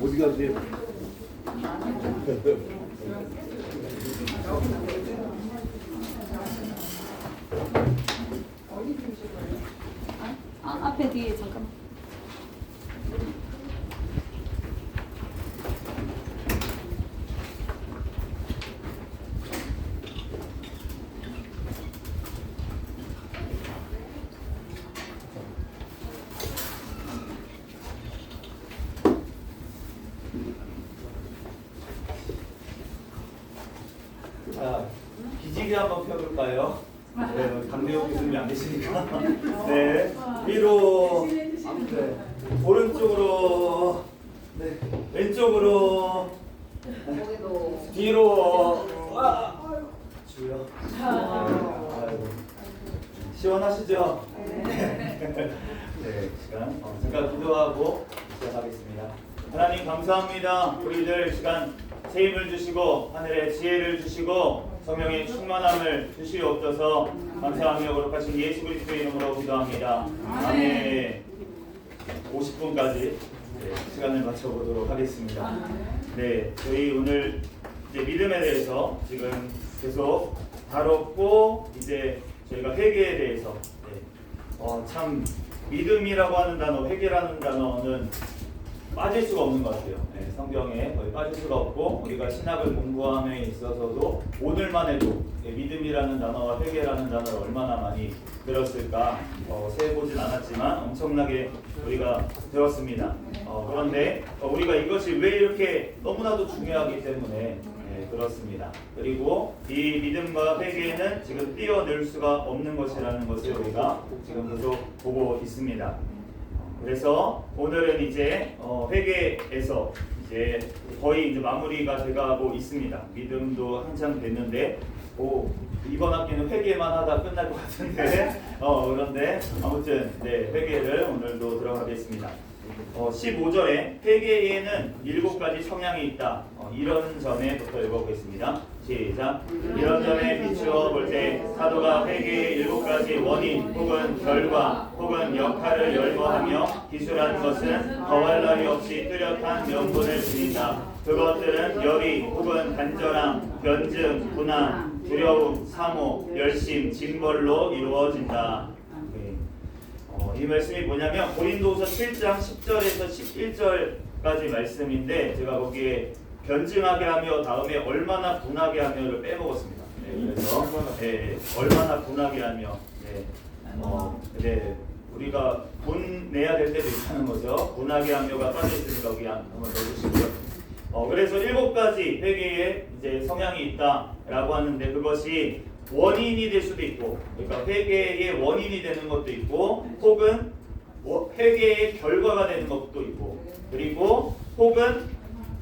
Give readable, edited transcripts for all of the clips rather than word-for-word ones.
어디 가세요? 앞에 뒤에 잠깐만. 자, 기지개 한번 펴볼까요? 네, 강대호 교수님이 안 계시니까. 네, 위로, 네, 오른쪽으로, 네, 왼쪽으로, 뒤로, 주여. 아이고. 시원하시죠? 네, 시간 잠깐 기도하고 시작하겠습니다. 하나님 감사합니다. 우리들 시간 새 힘을 주시고 하늘의 지혜를 주시고 성령의 충만함을 주시옵소서. 감사하며 거룩하신 예수 그리스도의 이름으로 기도합니다. 아멘. 50분까지 시간을 맞춰보도록 하겠습니다. 네, 저희 오늘 이제 믿음에 대해서 지금 계속 다뤘고 이제 저희가 회개에 대해서 참 믿음이라고 하는 단어, 회개라는 단어는 빠질 수가 없는 것 같아요. 성경에 거의 빠질 수가 없고 우리가 신학을 공부함에 있어서도 오늘만 해도 믿음이라는 단어와 회개라는 단어를 얼마나 많이 들었을까 세보진 않았지만 엄청나게 우리가 들었습니다. 그런데 우리가 이것이 왜 이렇게 너무나도 중요하기 때문에 그렇습니다. 그리고 이 믿음과 회개는 지금 뛰어들 수가 없는 것이라는 것을 우리가 지금 계속 보고 있습니다. 그래서 오늘은 이제 회개에서 이제 거의 이제 마무리가 돼가고 있습니다. 믿음도 한참 됐는데 이번 학기는 회개만 하다 끝날 것 같은데 그런데 아무튼 회개를 오늘도 들어가겠습니다. 15절에 회개에는 7가지 성향이 있다. 이런 점에부터 읽어보겠습니다. 시작. 이런 점에 비추어 볼 때 사도가 회개의 7가지 원인 혹은 결과 혹은 역할을 열거하며 기술한 것은 더할 나위 없이 뚜렷한 명분을 지닌다. 그것들은 열의 혹은 간절함, 변증, 분함, 두려움, 사모, 열심, 징벌로 이루어진다. 이 말씀이 뭐냐면 고린도후서 7장 10절에서 11절까지 말씀인데 제가 거기에 변증하게 하며 다음에 얼마나 분하게 하며를 빼먹었습니다. 그래서 얼마나 분하게 하며 우리가 분내야 될 때도 있다는 거죠. 분하게 하며가 빠져있으니까 여기 한번 넣어주시고요. 그래서 7가지 회개에 이제 성향이 있다라고 하는데 그것이 원인이 될 수도 있고, 그러니까 회개의 원인이 되는 것도 있고, 혹은 회개의 결과가 되는 것도 있고, 그리고 혹은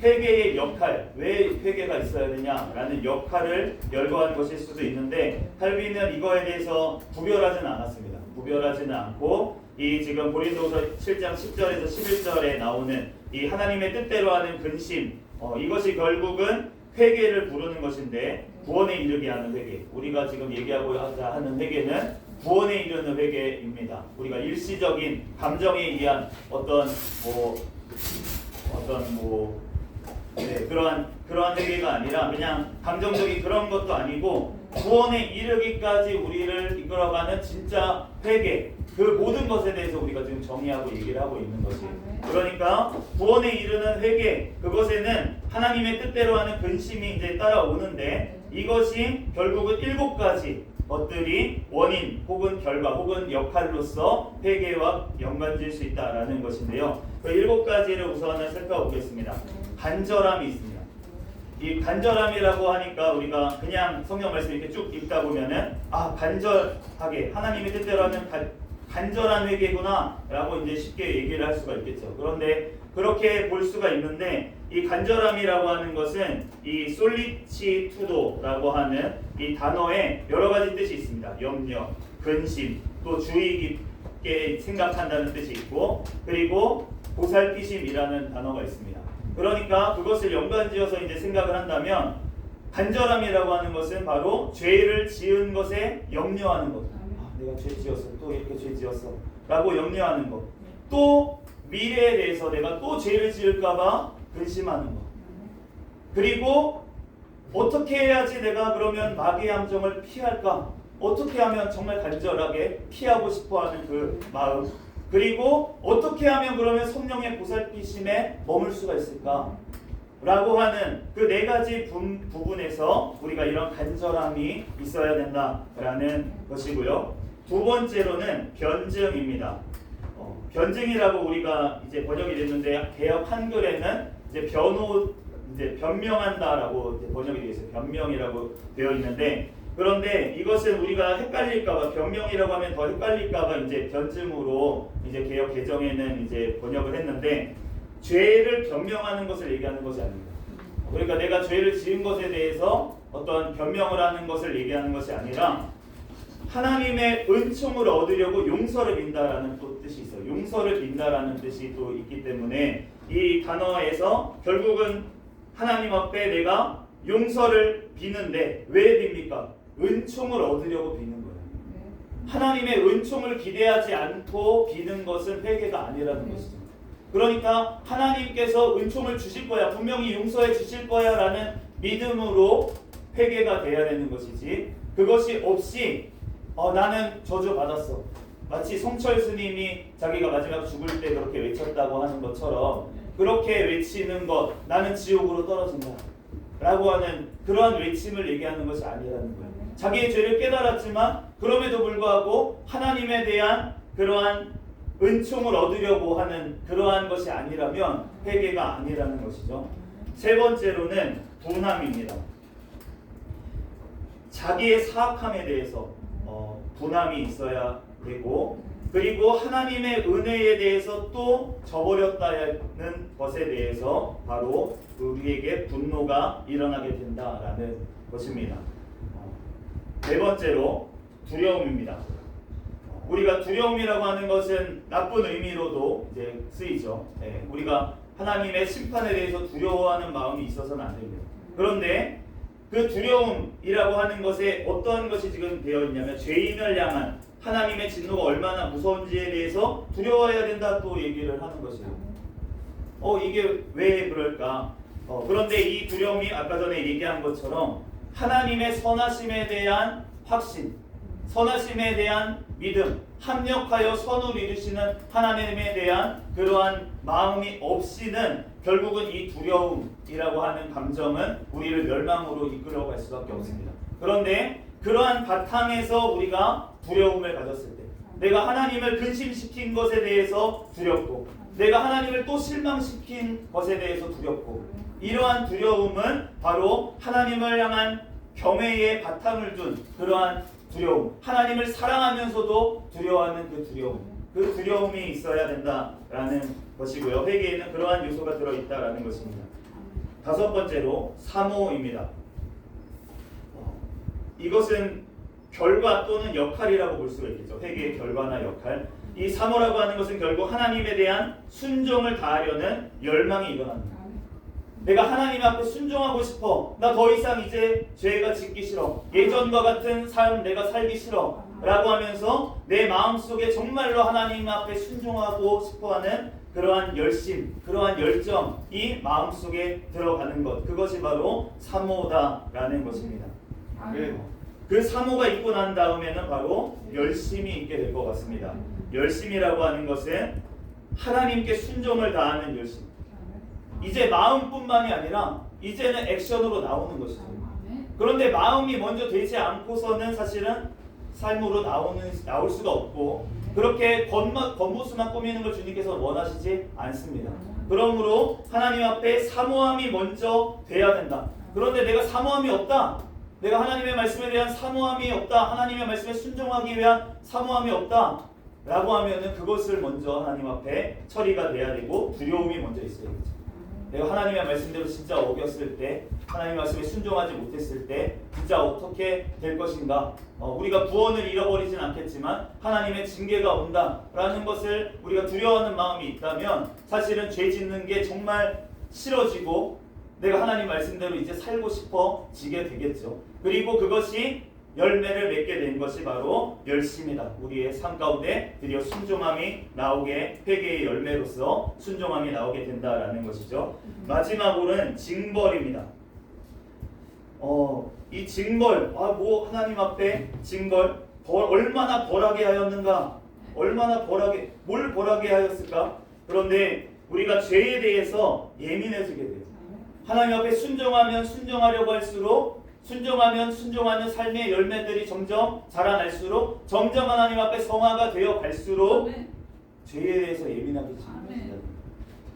회개의 역할, 왜 회개가 있어야 되냐라는 역할을 열거하는 것일 수도 있는데 칼빈은 이거에 대해서 구별하지는 않았습니다. 구별하지는 않고 이 지금 고린도후서 7장 10절에서 11절에 나오는 이 하나님의 뜻대로 하는 근심, 이것이 결국은 회개를 부르는 것인데 구원에 이르게 하는 회개, 우리가 지금 얘기하고자 하는 회개는 구원에 이르는 회개입니다. 우리가 일시적인 감정에 의한 그러한 회개가 아니라 그냥 감정적인 그런 것도 아니고 구원에 이르기까지 우리를 이끌어가는 진짜 회개, 그 모든 것에 대해서 우리가 지금 정의하고 얘기를 하고 있는 것이에요. 그러니까 구원에 이르는 회개, 그것에는 하나님의 뜻대로 하는 근심이 이제 따라오는데 이것이 결국은 7가지 것들이 원인 혹은 결과 혹은 역할로서 회개와 연관질 수 있다라는 것인데요. 그 7가지를 우선은 살펴보겠습니다. 간절함이 있습니다. 이 간절함이라고 하니까 우리가 그냥 성경 말씀 이렇게 쭉 읽다 보면은 간절하게 하나님의 뜻대로 하는 간절한 회개구나 라고 이제 쉽게 얘기를 할 수가 있겠죠. 그런데 그렇게 볼 수가 있는데 이 간절함이라고 하는 것은 이 솔리치투도라고 하는 이 단어에 여러 가지 뜻이 있습니다. 염려, 근심, 또 주의 깊게 생각한다는 뜻이 있고, 그리고 보살피심이라는 단어가 있습니다. 그러니까 그것을 연관지어서 이제 생각을 한다면 간절함이라고 하는 것은 바로 죄를 지은 것에 염려하는 것. 내가 죄 지었어. 또 이렇게 죄 지었어. 라고 염려하는 것. 또 미래에 대해서 내가 또 죄를 지을까봐 근심하는 것. 그리고 어떻게 해야지 내가 그러면 마귀의 함정을 피할까? 어떻게 하면 정말 간절하게 피하고 싶어하는 그 마음. 그리고 어떻게 하면 그러면 성령의 보살피심에 머물 수가 있을까? 라고 하는 그 네 가지 부분에서 우리가 이런 간절함이 있어야 된다라는 것이고요. 두 번째로는 변증입니다. 변증이라고 우리가 이제 번역이 됐는데 개역 한글에는 이제 변명한다라고 이제 번역이 되어 있어요. 변명이라고 되어 있는데, 그런데 이것은 우리가 헷갈릴까봐, 변명이라고 하면 더 헷갈릴까봐 이제 변증으로 이제 개역 개정에는 이제 번역을 했는데, 죄를 변명하는 것을 얘기하는 것이 아닙니다. 그러니까 내가 죄를 지은 것에 대해서 어떤 변명을 하는 것을 얘기하는 것이 아니라 하나님의 은총을 얻으려고 용서를 빈다라는 또 뜻이 있어요. 용서를 빈다라는 뜻이 또 있기 때문에 이 단어에서 결국은 하나님 앞에 내가 용서를 비는데 왜 빕니까? 은총을 얻으려고 비는 거예요. 하나님의 은총을 기대하지 않고 비는 것은 회개가 아니라는 것이죠. 그러니까 하나님께서 은총을 주실 거야, 분명히 용서해 주실 거야 라는 믿음으로 회개가 돼야 되는 것이지, 그것이 없이 나는 저주 받았어, 마치 성철 스님이 자기가 마지막 죽을 때 그렇게 외쳤다고 하는 것처럼 그렇게 외치는 것, 나는 지옥으로 떨어진다 라고 하는 그러한 외침을 얘기하는 것이 아니라는 거예요. 자기의 죄를 깨달았지만 그럼에도 불구하고 하나님에 대한 그러한 은총을 얻으려고 하는 그러한 것이 아니라면 회개가 아니라는 것이죠. 세 번째로는 분함입니다. 자기의 사악함에 대해서 분함이 있어야 되고, 그리고 하나님의 은혜에 대해서 또 저버렸다는 것에 대해서 바로 우리에게 분노가 일어나게 된다라는 것입니다. 네 번째로 두려움입니다. 우리가 두려움이라고 하는 것은 나쁜 의미로도 이제 쓰이죠. 우리가 하나님의 심판에 대해서 두려워하는 마음이 있어서는 안 됩니다. 그런데 그 두려움이라고 하는 것에 어떤 것이 지금 되어 있냐면 죄인을 향한 하나님의 진노가 얼마나 무서운지에 대해서 두려워해야 된다 또 얘기를 하는 것이에요. 이게 왜 그럴까? 그런데 이 두려움이 아까 전에 얘기한 것처럼 하나님의 선하심에 대한 확신, 선하심에 대한 믿음, 합력하여 선을 이루시는 하나님에 대한 그러한 마음이 없이는 결국은 이 두려움이라고 하는 감정은 우리를 멸망으로 이끌어갈 수밖에 없습니다. 그런데 그러한 바탕에서 우리가 두려움을 가졌을 때, 내가 하나님을 근심시킨 것에 대해서 두렵고, 내가 하나님을 또 실망시킨 것에 대해서 두렵고, 이러한 두려움은 바로 하나님을 향한 경외의 바탕을 둔 그러한 두려움, 하나님을 사랑하면서도 두려워하는 그 두려움이 있어야 된다라는 것이고요. 회개에는 그러한 요소가 들어있다라는 것입니다. 다섯 번째로 사모입니다. 이것은 결과 또는 역할이라고 볼 수가 있겠죠. 회개의 결과나 역할. 이 사모라고 하는 것은 결국 하나님에 대한 순종을 다하려는 열망이 일어납니다. 내가 하나님 앞에 순종하고 싶어. 나 더 이상 이제 죄가 짓기 싫어. 예전과 같은 삶 내가 살기 싫어. 라고 하면서 내 마음속에 정말로 하나님 앞에 순종하고 싶어하는 그러한 열심, 그러한 열정이 마음속에 들어가는 것. 그것이 바로 사모다라는 것입니다. 그 사모가 있고 난 다음에는 바로 열심이 있게 될 것 같습니다. 열심이라고 하는 것은 하나님께 순종을 다하는 열심. 이제 마음뿐만이 아니라 이제는 액션으로 나오는 것이죠. 그런데 마음이 먼저 되지 않고서는 사실은 삶으로 나올 수가 없고, 그렇게 겉모습만 꾸미는 걸 주님께서 원하시지 않습니다. 그러므로 하나님 앞에 사모함이 먼저 돼야 된다. 그런데 내가 사모함이 없다, 내가 하나님의 말씀에 대한 사모함이 없다, 하나님의 말씀에 순종하기 위한 사모함이 없다 라고 하면은 그것을 먼저 하나님 앞에 처리가 돼야 되고, 두려움이 먼저 있어야겠죠. 내가 하나님의 말씀대로 진짜 어겼을 때, 하나님의 말씀에 순종하지 못했을 때 진짜 어떻게 될 것인가. 우리가 구원을 잃어버리진 않겠지만 하나님의 징계가 온다라는 것을 우리가 두려워하는 마음이 있다면 사실은 죄 짓는 게 정말 싫어지고 내가 하나님 말씀대로 이제 살고 싶어지게 되겠죠. 그리고 그것이 열매를 맺게 된 것이 바로 열심이다. 우리의 삶 가운데 드디어 순종함이 나오게, 회개의 열매로서 순종함이 나오게 된다라는 것이죠. 마지막으로는 징벌입니다. 이 징벌, 뭐 하나님 앞에 징벌, 얼마나 벌하게 하였는가? 얼마나 벌하게, 뭘 벌하게 하였을까? 그런데 우리가 죄에 대해서 예민해지게 돼요. 하나님 앞에 순종하면 순종하려고 할수록, 순종하면 순종하는 삶의 열매들이 점점 자라날수록, 점점 하나님 앞에 성화가 되어 갈수록 죄에 대해서 예민하게 됩니다.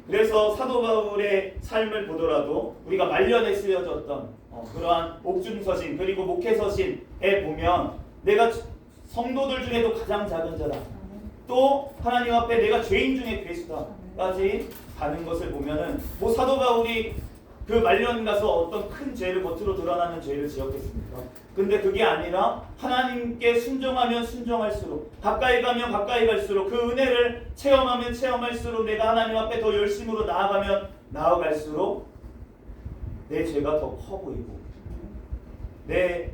그래서 사도 바울의 삶을 보더라도 우리가 말년에 쓰여졌던 그러한 옥중서신 그리고 목회서신에 보면 내가 성도들 중에도 가장 작은 자다, 또 하나님 앞에 내가 죄인 중에 괴수다까지 가는 것을 보면은 뭐 사도 바울이 그 말년 가서 어떤 큰 죄를, 겉으로 드러나는 죄를 지었겠습니까? 근데 그게 아니라 하나님께 순종하면 순종할수록, 가까이 가면 가까이 갈수록, 그 은혜를 체험하면 체험할수록, 내가 하나님 앞에 더 열심으로 나아가면 나아갈수록 내 죄가 더 커 보이고 내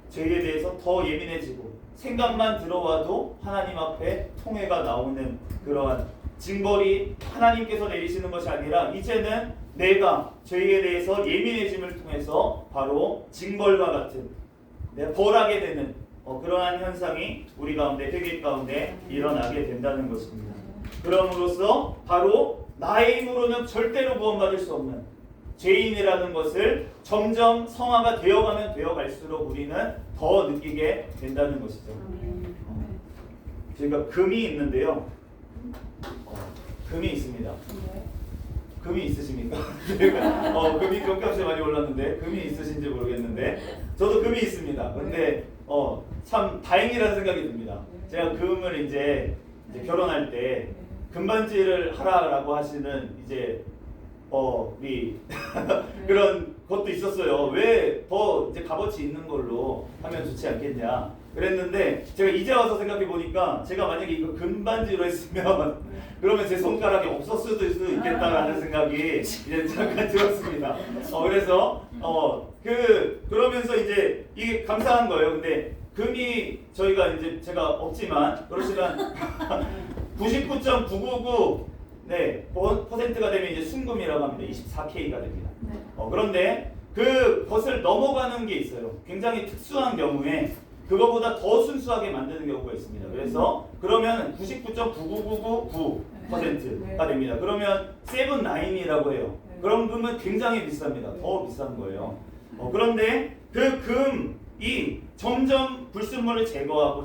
죄에 대해서 더 예민해지고, 생각만 들어와도 하나님 앞에 통회가 나오는 그러한 징벌이 하나님께서 내리시는 것이 아니라 이제는 내가 죄에 대해서 예민해짐을 통해서 바로 징벌과 같은, 내가 벌하게 되는 그러한 현상이 우리 가운데, 회개 가운데 일어나게 된다는 것입니다. 그럼으로써 바로 나의 힘으로는 절대로 구원받을 수 없는 죄인이라는 것을 점점 성화가 되어가면 되어갈수록 우리는 더 느끼게 된다는 것이죠. 저희가 금이 있는데요. 금이 있습니다. 금이 있으십니까? 금이 금값이 많이 올랐는데 금이 있으신지 모르겠는데 저도 금이 있습니다. 근데 참 다행이라는 생각이 듭니다. 제가 금을 이제 결혼할 때 금반지를 하라라고 하시는 이제 우리 그런 것도 있었어요. 왜 더 이제 값어치 있는 걸로 하면 좋지 않겠냐 그랬는데, 제가 이제 와서 생각해 보니까 제가 만약에 이거 금반지로 했으면 그러면 제 손가락이 없었을 수도 있겠다라는 생각이 이제 잠깐 들었습니다. 그래서 그러면서 이제 이게 감사한 거예요. 근데 금이 저희가 이제 제가 없지만 그렇지만 99.999 %가 되면 이제 순금이라고 합니다. 24K가 됩니다. 그런데 그것을 넘어가는 게 있어요. 굉장히 특수한 경우에 그거보다 더 순수하게 만드는 경우가 있습니다. 그래서 그러면 99.99999%가 됩니다. 그러면 7-9이라고 해요. 그런 금은 굉장히 비쌉니다. 더 비싼 거예요. 그런데 그 금이 점점 불순물을 제거하고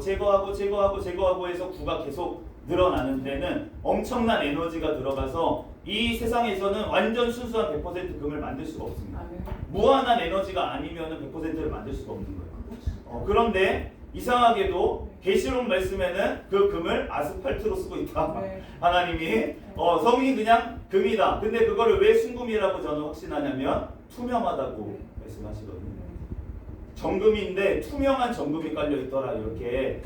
해서 구가 계속 늘어나는 데는 엄청난 에너지가 들어가서 이 세상에서는 완전 순수한 100% 금을 만들 수가 없습니다. 무한한 에너지가 아니면 100%를 만들 수가 없는 거예요. 그런데 이상하게도 계시록 말씀에는 그 금을 아스팔트로 쓰고 있다. 하나님이 성이 그냥 금이다. 근데 그거를 왜 순금이라고 저는 확신하냐면 투명하다고 말씀하시거든요. 정금인데 투명한 정금이 깔려 있더라, 이렇게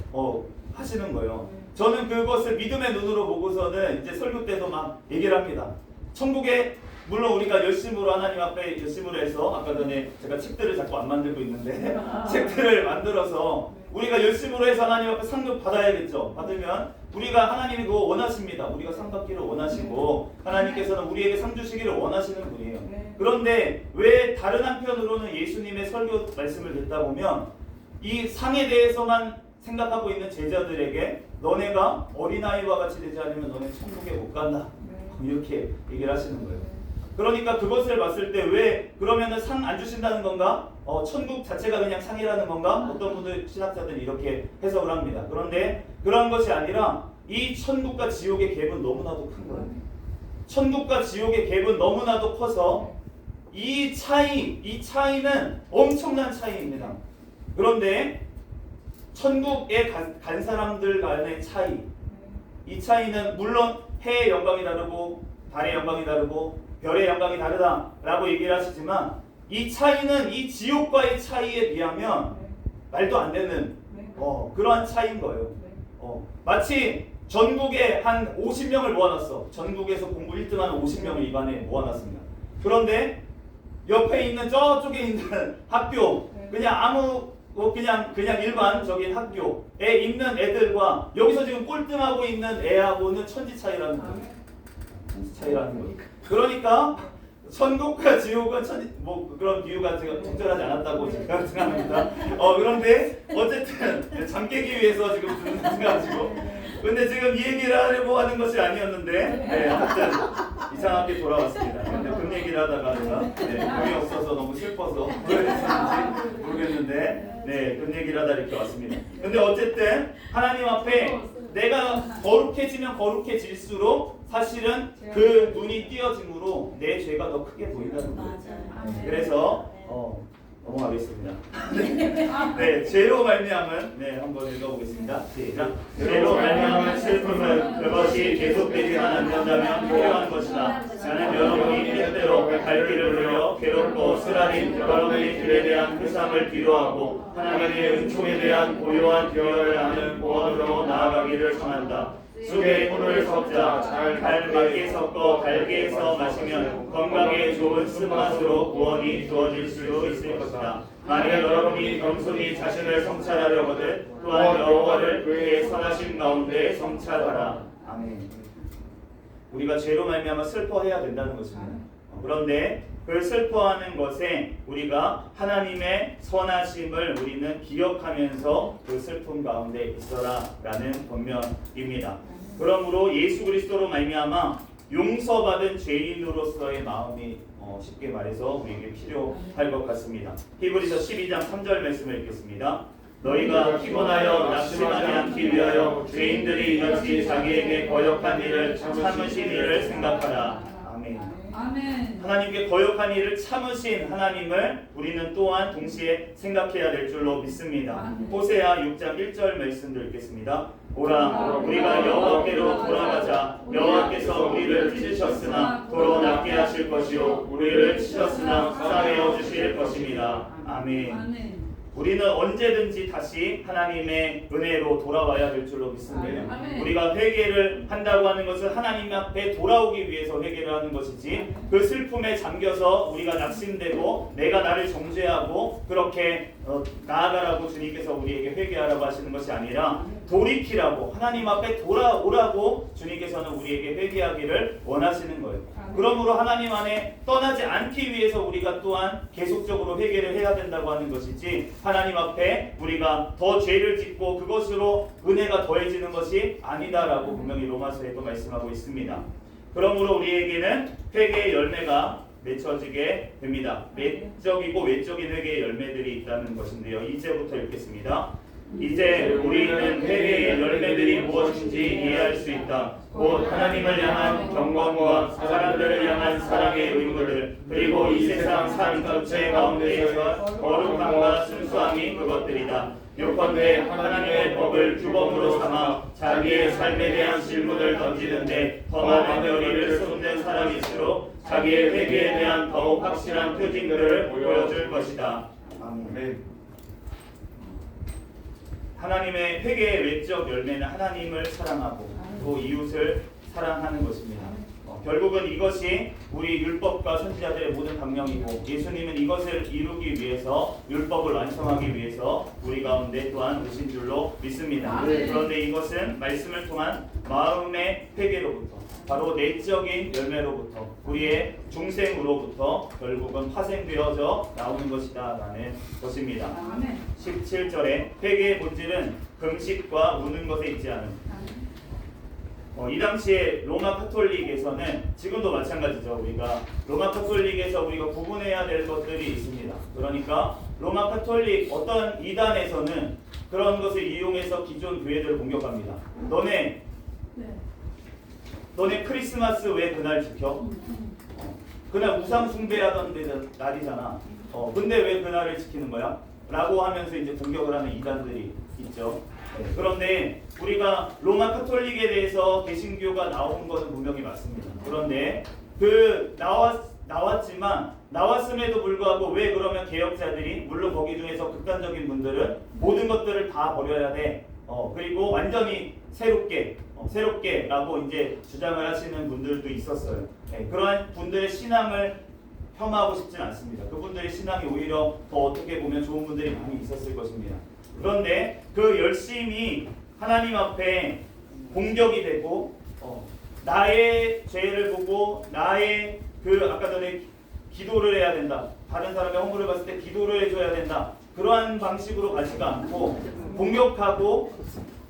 하시는 거예요. 저는 그것을 믿음의 눈으로 보고서는 이제 설교 때도 막 얘기를 합니다. 천국에 물론 우리가 열심으로 하나님 앞에 열심으로 해서, 아까 전에 제가 책들을 자꾸 안 만들고 있는데 책들을 만들어서 우리가 열심으로 해서 하나님 앞에 상급 받아야겠죠. 받으면 우리가 하나님이 그거 원하십니다. 우리가 상 받기를 원하시고 하나님께서는 우리에게 상 주시기를 원하시는 분이에요. 그런데 왜 다른 한편으로는 예수님의 설교 말씀을 듣다 보면 이 상에 대해서만 생각하고 있는 제자들에게 너네가 어린아이와 같이 되지 않으면 너네 천국에 못 간다, 이렇게 얘기를 하시는 거예요. 그러니까 그것을 봤을 때 왜 그러면은 상 안 주신다는 건가? 천국 자체가 그냥 상이라는 건가? 어떤 분들, 신학자들이 이렇게 해석을 합니다. 그런데 그런 것이 아니라 이 천국과 지옥의 갭은 너무나도 큰 거예요. 천국과 지옥의 갭은 너무나도 커서 이 차이는 엄청난 차이입니다. 그런데 천국에 간 사람들 간의 차이, 이 차이는 물론 해의 영광이 다르고 달의 영광이 다르고 별의 영광이 다르다라고 얘기를 하시지만 이 차이는 이 지옥과의 차이에 비하면 말도 안 되는 그러한 차이인 거예요. 마치 전국에 한 50명을 모아놨어. 전국에서 공부 1등하는 50명을 입안에 모아놨습니다. 그런데 옆에 있는 저쪽에 있는 학교, 그냥 그냥 일반적인 학교에 있는 애들과 여기서 지금 꼴등하고 있는 애하고는 천지 차이라는 거예요. 천지 차이라는 거예요. 그러니까 천국과 지옥은 뭐 그런 비유가 지금 적절하지 않았다고 제가 생각합니다. 그런데 어쨌든 잠 깨기 위해서 지금 듣는 생각이고. 근데 지금 이 얘기를 하려고 하는 것이 아니었는데, 네, 하여튼 이상하게 돌아왔습니다. 근데 그 얘기를 하다가 제가 돈이 없어서 너무 슬퍼서 그랬는지 모르겠는데, 네, 그 얘기를 하다 이렇게 왔습니다. 근데 어쨌든 하나님 앞에 내가 거룩해지면 거룩해질수록 사실은 그 눈이 띄어짐으로 내 죄가 더 크게 보인다는 거예요. 그래서 넘어가겠습니다. 네, 죄로 말미암은 한번 읽어보겠습니다. 시작. 죄로 말미암은 슬픔은 그것이 계속되지만 않는다면 필요한 것이다. 나는 여러분이 때때로 갈 길을 돌려 괴롭고 쓰라린 여러분의 길에 대한 회상을 기도하고 하나님의 은총에 대한 고요한 기여를 하는 구원으로 나아가기를 청한다. 쑥에 꿀을 섞자 달게 섞어 달게에서 마시면 건강에 좋은 쓴맛으로 구원이 주어질 수 있을 것이다. 만일 여러분이 겸손히 자신을 성찰하려거든 또한 여호와를 그의 선하심 가운데 성찰하라. 아멘. 우리가 죄로 말미암아 슬퍼해야 된다는 것입니다. 그런데 그 슬퍼하는 것에 우리가 하나님의 선하심을 우리는 기억하면서 그 슬픔 가운데 있어라라는 권면입니다. 그러므로 예수 그리스도로 말미암아 용서받은 죄인으로서의 마음이 쉽게 말해서 우리에게 필요할 것 같습니다. 히브리서 12장 3절 말씀을 읽겠습니다. 너희가 피곤하여 낙심하지 않기 위하여 죄인들이 이같이 자기에게 거역한 일을 참으신 일을 생각하라. 아멘. 아멘. 하나님께 거역한 일을 참으신 하나님을 우리는 또한 동시에 생각해야 될 줄로 믿습니다. 호세아 6장 1절 말씀도 읽겠습니다. 오라 우리가 여호와께로 돌아가자. 여호와께서 우리를 찢으셨으나 도로 낫게 하실 것이요 우리를 치셨으나 싸매어 주실 것입니다. 아멘. 우리는 언제든지 다시 하나님의 은혜로 돌아와야 될 줄로 믿습니다. 우리가 회개를 한다고 하는 것은 하나님 앞에 돌아오기 위해서 회개를 하는 것이지 그 슬픔에 잠겨서 우리가 낙심되고 내가 나를 정죄하고 그렇게 나아가라고 주님께서 우리에게 회개하라고 하시는 것이 아니라 돌이키라고 하나님 앞에 돌아오라고 주님께서는 우리에게 회개하기를 원하시는 거예요. 그러므로 하나님 안에 떠나지 않기 위해서 우리가 또한 계속적으로 회개를 해야 된다고 하는 것이지 하나님 앞에 우리가 더 죄를 짓고 그것으로 은혜가 더해지는 것이 아니다라고 분명히 로마서에도 말씀하고 있습니다. 그러므로 우리에게는 회개의 열매가 맺혀지게 됩니다. 내적이고 외적인 회개의 열매들이 있다는 것인데요. 이제부터 읽겠습니다. 이제 우리는 회개의 열매들이 무엇인지 이해할 수 있다. 곧 하나님을 향한 경건과 사람들을 향한 사랑의 의무들 그리고 이 세상 삶 전체 가운데에서 거룩함과 순수함이 그것들이다. 요컨대 하나님의 법을 규범으로 삼아 자기의 삶에 대한 질문을 던지는데 더 많은 열의를 쏟는 사람일수록 자기의 회개에 대한 더욱 확실한 표징들을 보여줄 것이다. 아멘. 하나님의 회개의 외적 열매는 하나님을 사랑하고 또 이웃을 사랑하는 것입니다. 결국은 이것이 우리 율법과 선지자들의 모든 강령이고 예수님은 이것을 이루기 위해서 율법을 완성하기 위해서 우리 가운데 또한 오신 줄로 믿습니다. 그런데 이것은 말씀을 통한 마음의 회개로부터 바로 내적인 열매로부터 우리의 중생으로부터 결국은 파생되어져 나오는 것이다 라는 것입니다. 17절에 회개의 본질은 금식과 우는 것에 있지 않음. 이 당시에 로마 카톨릭에서는 지금도 마찬가지죠. 우리가 로마 카톨릭에서 우리가 구분해야 될 것들이 있습니다. 그러니까 로마 카톨릭 어떤 이단에서는 그런 것을 이용해서 기존 교회들을 공격합니다. 너네 크리스마스 왜 그날 지켜? 그날 우상 숭배하던 날이잖아. 근데 왜 그날을 지키는 거야? 라고 하면서 이제 공격을 하는 이단들이 있죠. 그런데 우리가 로마 카톨릭에 대해서 개신교가 나온 것은 분명히 맞습니다. 그런데 나왔음에도 불구하고 왜 그러면 개혁자들이 물론 거기 중에서 극단적인 분들은 모든 것들을 다 버려야 돼. 그리고 완전히 새롭게라고 이제 주장을 하시는 분들도 있었어요. 그러한 분들의 신앙을 폄하하고 싶진 않습니다. 그분들의 신앙이 오히려 더 어떻게 보면 좋은 분들이 많이 있었을 것입니다. 그런데 그 열심이 하나님 앞에 공격이 되고 나의 죄를 보고 나의 아까 전에 기도를 해야 된다. 다른 사람의 허물을 봤을 때 기도를 해줘야 된다. 그러한 방식으로 가지가 않고 공격하고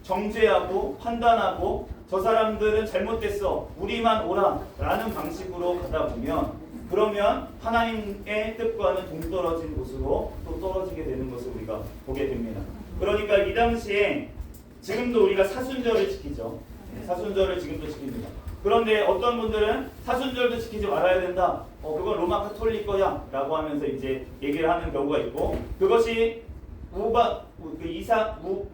정죄하고 판단하고 저 사람들은 잘못됐어. 우리만 오라. 라는 방식으로 가다 보면 그러면 하나님의 뜻과는 동떨어진 곳으로 또 떨어지게 되는 것을 우리가 보게 됩니다. 그러니까 이 당시에 지금도 우리가 사순절을 지키죠. 사순절을 지금도 지킵니다. 그런데 어떤 분들은 사순절도 지키지 말아야 된다. 그건 로마 카톨릭 거야 라고 하면서 이제 얘기를 하는 경우가 있고 그것이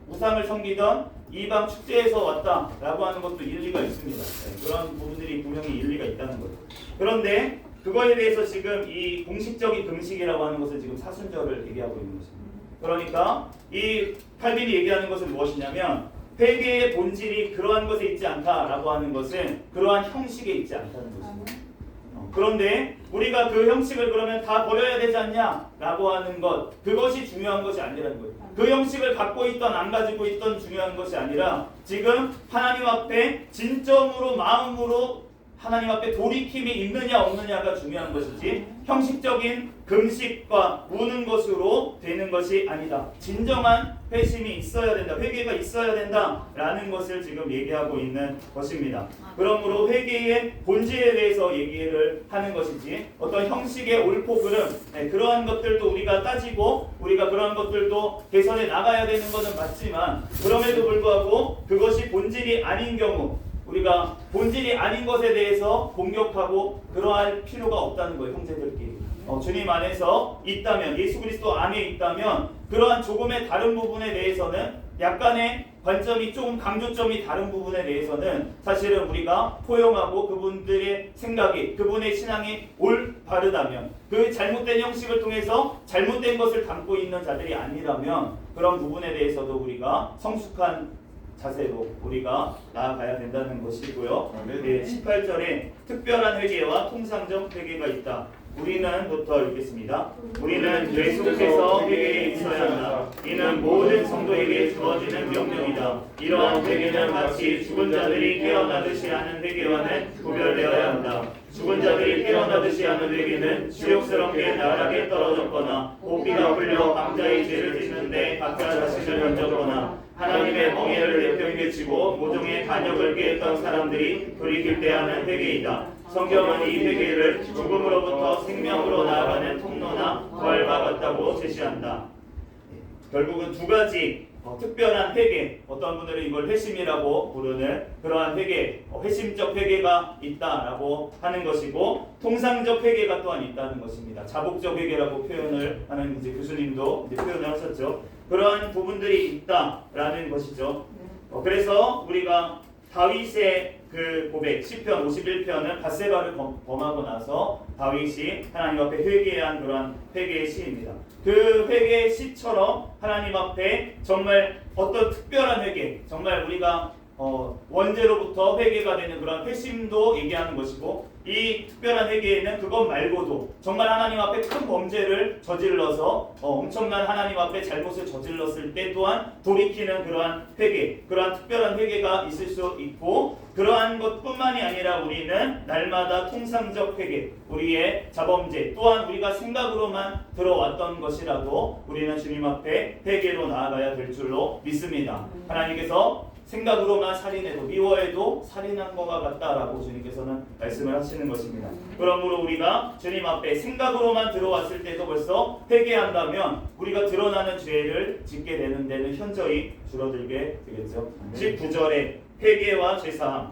우상을 섬기던 이방 축제에서 왔다 라고 하는 것도 일리가 있습니다. 그런 부분들이 분명히 일리가 있다는 거죠. 그런데 그거에 대해서 지금 이 공식적인 금식이라고 하는 것을 지금 사순절을 얘기하고 있는 것입니다. 그러니까 이 칼빈이 얘기하는 것은 무엇이냐면 회개의 본질이 그러한 것에 있지 않다라고 하는 것은 그러한 형식에 있지 않다는 것입니다. 그런데 우리가 그 형식을 그러면 다 버려야 되지 않냐라고 하는 것 그것이 중요한 것이 아니라는 거예요. 그 형식을 갖고 있던 안 가지고 있던 중요한 것이 아니라 지금 하나님 앞에 진정으로 마음으로 하나님 앞에 돌이킴이 있느냐 없느냐가 중요한 것이지 형식적인 금식과 우는 것으로 되는 것이 아니다. 진정한 회심이 있어야 된다. 회개가 있어야 된다라는 것을 지금 얘기하고 있는 것입니다. 그러므로 회개의 본질에 대해서 얘기를 하는 것이지 어떤 형식의 옳고 그름 그러한 것들도 우리가 따지고 우리가 그러한 것들도 개선해 나가야 되는 것은 맞지만 그럼에도 불구하고 그것이 본질이 아닌 경우 우리가 본질이 아닌 것에 대해서 공격하고 그러할 필요가 없다는 거예요. 형제들끼리 주님 안에서 있다면 예수 그리스도 안에 있다면 그러한 조금의 다른 부분에 대해서는 약간의 관점이 조금 강조점이 다른 부분에 대해서는 사실은 우리가 포용하고 그분들의 생각이 그분의 신앙이 올바르다면 그 잘못된 형식을 통해서 잘못된 것을 담고 있는 자들이 아니라면 그런 부분에 대해서도 우리가 성숙한 자세로 우리가 나아가야 된다는 것이고요. 18절에 특별한 회개와 통상적 회개가 있다. 우리는부터 읽겠습니다. 우리는 계속해서 회개에 있어야 한다. 이는 모든 성도에게 주어지는 명령이다. 이러한 회개는 마치 죽은 자들이 깨어나듯이 하는 회개와는 구별되어야 한다. 죽은 자들이 깨어나듯이 하는 회개는 지옥스럽게 나락에 떨어졌거나 고삐가 풀려 강자의 죄를 짓는데 각자 자신을 던졌거나 하나님의 멍에를 내팽개 치고 모종의 간역을 깨했던 사람들이 돌이킬 때 하는 회개이다. 성경은 이 회개를 죽음으로부터 생명으로 나아가는 통로나 부활과 같다고 제시한다. 결국은 두 가지 특별한 회개, 어떤 분들은 이걸 회심이라고 부르는 그러한 회개, 회심적 회개가 있다라고 하는 것이고 통상적 회개가 또한 있다는 것입니다. 자복적 회개라고 표현을 하는 이제 교수님도 이제 표현을 하셨죠. 그러한 부분들이 있다라는 것이죠. 그래서 우리가 다윗의 그 고백, 시편 51편은 밧세바를 범하고 나서 다윗이 하나님 앞에 회개한 그러한 회개의 시입니다. 그 회개의 시처럼 하나님 앞에 정말 어떤 특별한 회개, 정말 우리가 원죄로부터 회개가 되는 그런 회심도 얘기하는 것이고 이 특별한 회개에는 그것 말고도 정말 하나님 앞에 큰 범죄를 저질러서 엄청난 하나님 앞에 잘못을 저질렀을 때 또한 돌이키는 그러한 회개, 그러한 특별한 회개가 있을 수 있고 그러한 것뿐만이 아니라 우리는 날마다 통상적 회개, 우리의 자범죄 또한 우리가 생각으로만 들어왔던 것이라도 우리는 주님 앞에 회개로 나아가야 될 줄로 믿습니다. 하나님께서 생각으로만 살인해도 미워해도 살인한 것과 같다라고 주님께서는 말씀을 하시는 것입니다. 그러므로 우리가 주님 앞에 생각으로만 들어왔을 때도 벌써 회개한다면 우리가 드러나는 죄를 짓게 되는 데는 현저히 줄어들게 되겠죠. 19절에 회개와 죄사함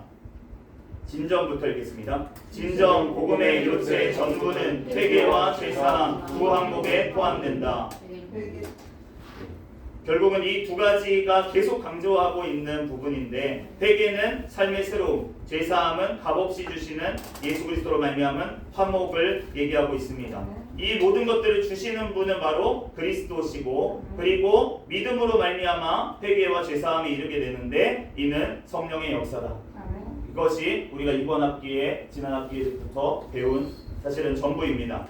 진정부터 읽겠습니다. 진정 복음의 요체 전부는 회개와 죄사함 두 항목에 포함된다. 결국은 이 두 가지가 계속 강조하고 있는 부분인데 회개는 삶의 새로움, 죄사함은 값없이 주시는 예수 그리스도로 말미암은 화목을 얘기하고 있습니다. 이 모든 것들을 주시는 분은 바로 그리스도시고 그리고 믿음으로 말미암아 회개와 죄사함이 이르게 되는데 이는 성령의 역사다. 이것이 우리가 이번 학기에 지난 학기부터 배운 사실은 전부입니다.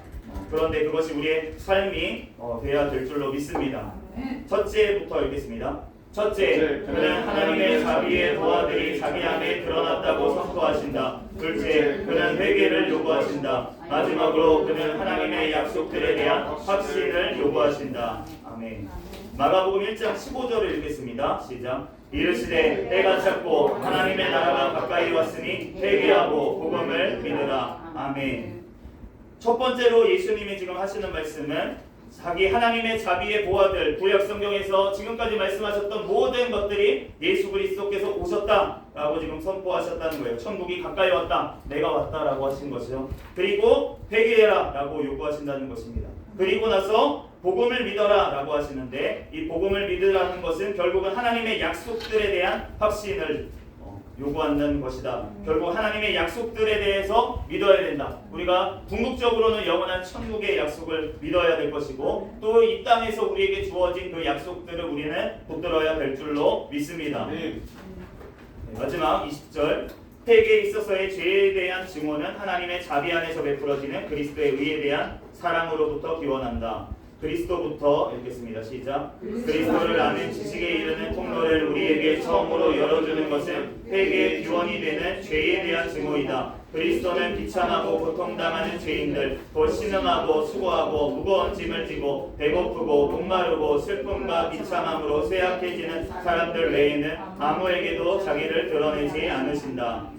그런데 그것이 우리의 삶이 되어야 될 줄로 믿습니다. 첫째부터 읽겠습니다. 첫째, 그는 하나님의 자비의 도화들이 자기 안에 드러났다고 선포하신다. 둘째, 그는 회개를 요구하신다. 마지막으로 그는 하나님의 약속들에 대한 확신을 요구하신다. 아멘. 마가복음 1장 15절을 읽겠습니다. 시작. 이르시되 때가 찼고 하나님의 나라가 가까이 왔으니 회개하고 복음을 믿으라. 아멘. 첫 번째로 예수님이 지금 하시는 말씀은 자기 하나님의 자비의 보화들, 구약 성경에서 지금까지 말씀하셨던 모든 것들이 예수 그리스도께서 오셨다라고 지금 선포하셨다는 거예요. 천국이 가까이 왔다, 내가 왔다라고 하신 것이죠. 그리고 회개해라라고 요구하신다는 것입니다. 그리고 나서 복음을 믿어라라고 하시는데, 이 복음을 믿으라는 것은 결국은 하나님의 약속들에 대한 확신을 요구한다는 것이다. 결국 하나님의 약속들에 대해서 믿어야 된다. 우리가 궁극적으로는 영원한 천국의 약속을 믿어야 될 것이고, 또 이 땅에서 우리에게 주어진 그 약속들을 우리는 붙들어야 될 줄로 믿습니다. 마지막 20절. 회개에 있어서의 죄에 대한 증오는 하나님의 자비 안에서 베풀어지는 그리스도의 의에 대한 사랑으로부터 기원한다. 그리스도부터 읽겠습니다. 시작. 그리스도를 아는 지식에 이르는 통로를 우리에게 처음으로 열어주는 것은 회개의 기원이 되는 죄에 대한 증오이다. 그리스도는 비참하고 고통당하는 죄인들, 또 신음하고 수고하고 무거운 짐을 지고 배고프고 목마르고 슬픔과 비참함으로 쇠약해지는 사람들 외에는 아무에게도 자기를 드러내지 않으신다.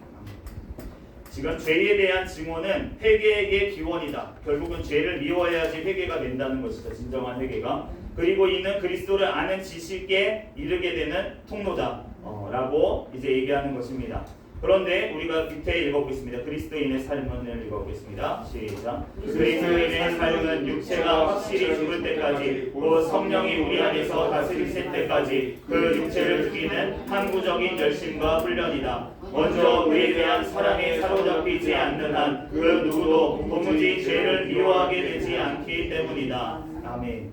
지금 죄에 대한 증오는 회개의 기원이다. 결국은 죄를 미워해야지 회개가 된다는 것이다. 진정한 회개가. 그리고 이는 그리스도를 아는 지식에 이르게 되는 통로다. 라고 이제 얘기하는 것입니다. 그런데 우리가 밑에 읽어보겠습니다. 그리스도인의 삶을 읽어보겠습니다. 시작. 그리스도인의 삶은 육체가 확실히 죽을 때까지, 곧 성령이 우리 안에서 다스리실 때까지 그 육체를 죽이는 항구적인 열심과 훈련이다. 먼저 의에 대한 사랑에 사로잡히지 않는 한 그 누구도 도무지 죄를 미워하게 되지 않기 때문이다. 아멘.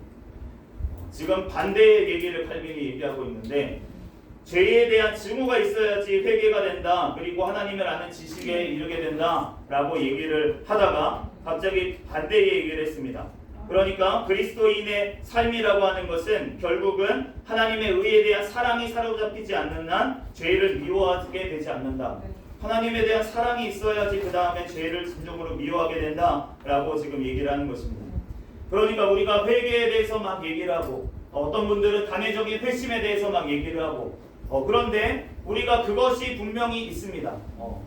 지금 반대의 얘기를 칼빈이 얘기하고 있는데, 죄에 대한 증오가 있어야지 회개가 된다. 그리고 하나님을 아는 지식에 이르게 된다. 라고 얘기를 하다가 갑자기 반대의 얘기를 했습니다. 그러니까 그리스도인의 삶이라고 하는 것은 결국은 하나님의 의에 대한 사랑이 사로잡히지 않는 한 죄를 미워하게 되지 않는다. 하나님에 대한 사랑이 있어야지 그 다음에 죄를 진정으로 미워하게 된다라고 지금 얘기를 하는 것입니다. 그러니까 우리가 회개에 대해서 막 얘기를 하고, 어떤 분들은 단회적인 회심에 대해서 막 얘기를 하고, 그런데 우리가 그것이 분명히 있습니다.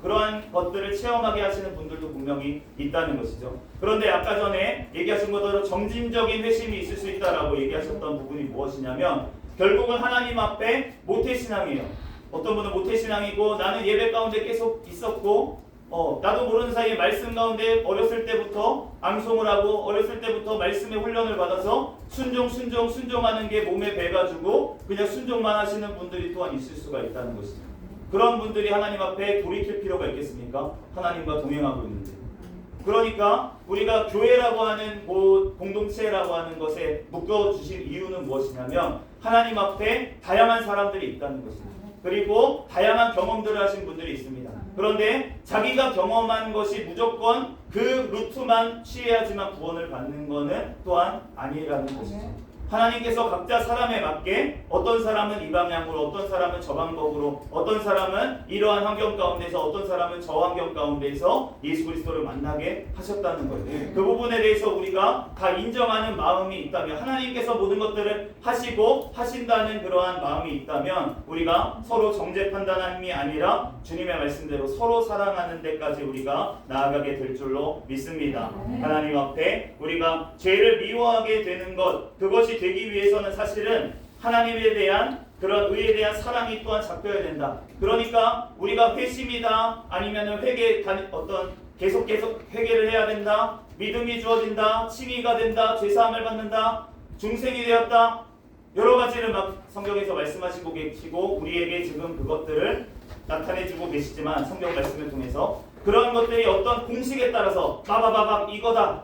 그러한 것들을 체험하게 하시는 분들도 분명히 있다는 것이죠. 그런데 아까 전에 얘기하신 것처럼 점진적인 회심이 있을 수 있다라고 얘기하셨던 부분이 무엇이냐면, 결국은 하나님 앞에 모태신앙이에요. 어떤 분은 모태신앙이고, 나는 예배 가운데 계속 있었고, 나도 모르는 사이에 말씀 가운데 어렸을 때부터 암송을 하고, 어렸을 때부터 말씀의 훈련을 받아서 순종하는 게 몸에 배가지고 그냥 순종만 하시는 분들이 또한 있을 수가 있다는 것이죠. 그런 분들이 하나님 앞에 돌이킬 필요가 있겠습니까? 하나님과 동행하고 있는데. 그러니까 우리가 교회라고 하는 공동체라고 하는 것에 묶어주신 이유는 무엇이냐면, 하나님 앞에 다양한 사람들이 있다는 것입니다. 그리고 다양한 경험들을 하신 분들이 있습니다. 그런데 자기가 경험한 것이 무조건 그 루트만 취해야지만 구원을 받는 것은 또한 아니라는 것이죠. 하나님께서 각자 사람에 맞게, 어떤 사람은 이 방향으로, 어떤 사람은 저 방법으로, 어떤 사람은 이러한 환경 가운데서, 어떤 사람은 저 환경 가운데서 예수 그리스도를 만나게 하셨다는 거예요. 그 부분에 대해서 우리가 다 인정하는 마음이 있다면, 하나님께서 모든 것들을 하시고 하신다는 그러한 마음이 있다면, 우리가 서로 정죄 판단함이 아니라 주님의 말씀대로 서로 사랑하는 데까지 우리가 나아가게 될 줄로 믿습니다. 하나님 앞에 우리가 죄를 미워하게 되는 것, 그것이 되기 위해서는 사실은 하나님에 대한 그런 의에 대한 사랑이 또한 잡혀야 된다. 그러니까 우리가 회심이다, 아니면 계속 회개를 해야 된다, 믿음이 주어진다, 칭의가 된다, 죄사함을 받는다, 중생이 되었다, 여러 가지를 막 성경에서 말씀하시고 계시고 우리에게 지금 그것들을 나타내주고 계시지만, 성경 말씀을 통해서 그런 것들이 어떤 공식에 따라서 빠바바박 이거다,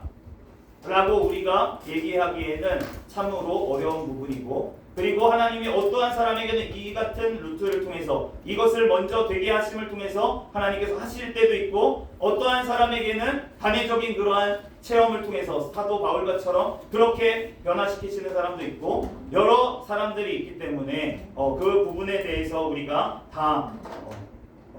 라고 우리가 얘기하기에는 참으로 어려운 부분이고, 그리고 하나님이 어떠한 사람에게는 이 같은 루트를 통해서 이것을 먼저 되게 하심을 통해서 하나님께서 하실 때도 있고, 어떠한 사람에게는 단회적인 그러한 체험을 통해서 사도 바울과처럼 그렇게 변화시키시는 사람도 있고, 여러 사람들이 있기 때문에 그 부분에 대해서 우리가 다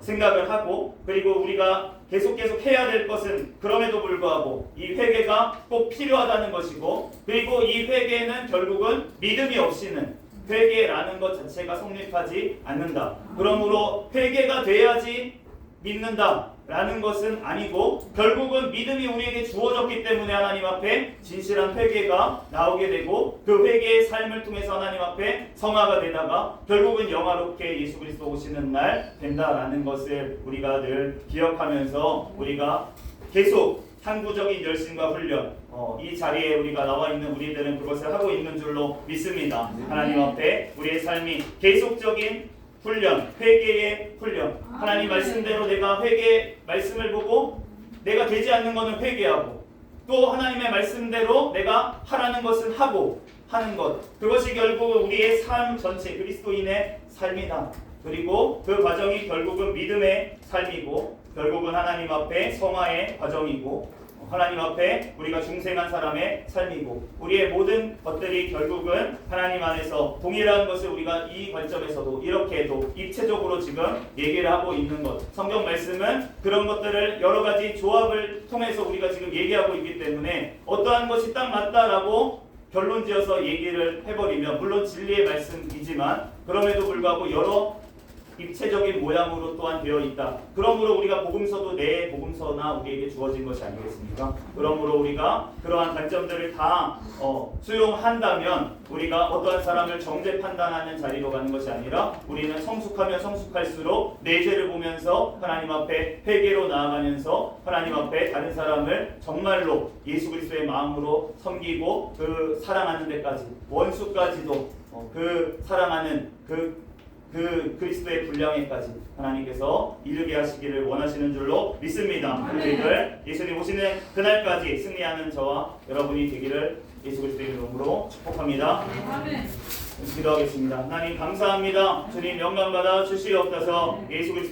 생각을 하고, 그리고 우리가 계속 해야 될 것은 그럼에도 불구하고 이 회개가 꼭 필요하다는 것이고, 그리고 이 회개는 결국은 믿음이 없이는 회개라는 것 자체가 성립하지 않는다. 그러므로 회개가 돼야지 믿는다라는 것은 아니고, 결국은 믿음이 우리에게 주어졌기 때문에 하나님 앞에 진실한 회개가 나오게 되고, 그 회개의 삶을 통해서 하나님 앞에 성화가 되다가 결국은 영화롭게 예수 그리스도 오시는 날 된다라는 것을 우리가 늘 기억하면서 우리가 계속 항구적인 열심과 훈련, 이 자리에 우리가 나와 있는 우리들은 그것을 하고 있는 줄로 믿습니다. 하나님 앞에 우리의 삶이 계속적인 훈련, 회개의 훈련. 하나님 말씀대로 내가 회개 말씀을 보고 내가 되지 않는 것은 회개하고, 또 하나님의 말씀대로 내가 하라는 것은 하고 하는 것. 그것이 결국 우리의 삶 전체, 그리스도인의 삶이다. 그리고 그 과정이 결국은 믿음의 삶이고, 결국은 하나님 앞에 성화의 과정이고, 하나님 앞에 우리가 중생한 사람의 삶이고, 우리의 모든 것들이 결국은 하나님 안에서 동일한 것을 우리가 이 관점에서도 이렇게도 입체적으로 지금 얘기를 하고 있는 것. 성경 말씀은 그런 것들을 여러 가지 조합을 통해서 우리가 지금 얘기하고 있기 때문에 어떠한 것이 딱 맞다라고 결론지어서 얘기를 해버리면, 물론 진리의 말씀이지만 그럼에도 불구하고 여러 입체적인 모양으로 또한 되어 있다. 그러므로 우리가 복음서도 내 복음서나 우리에게 주어진 것이 아니겠습니까? 그러므로 우리가 그러한 관점들을 다 수용한다면 우리가 어떠한 사람을 정죄 판단하는 자리로 가는 것이 아니라, 우리는 성숙하면 성숙할수록 내 죄를 보면서 하나님 앞에 회개로 나아가면서 하나님 앞에 다른 사람을 정말로 예수 그리스도의 마음으로 섬기고 그 사랑하는 데까지, 원수까지도 그 사랑하는 그 그리스도의 분량에까지 하나님께서 이르게 하시기를 원하시는 줄로 믿습니다. 우리들 예수님 오시는 그날까지 승리하는 저와 여러분이 되기를 예수 그리스도의 이름으로 축복합니다. 기도하겠습니다. 하나님 감사합니다. 주님 영광받아 주시옵소서. 예수 그리스도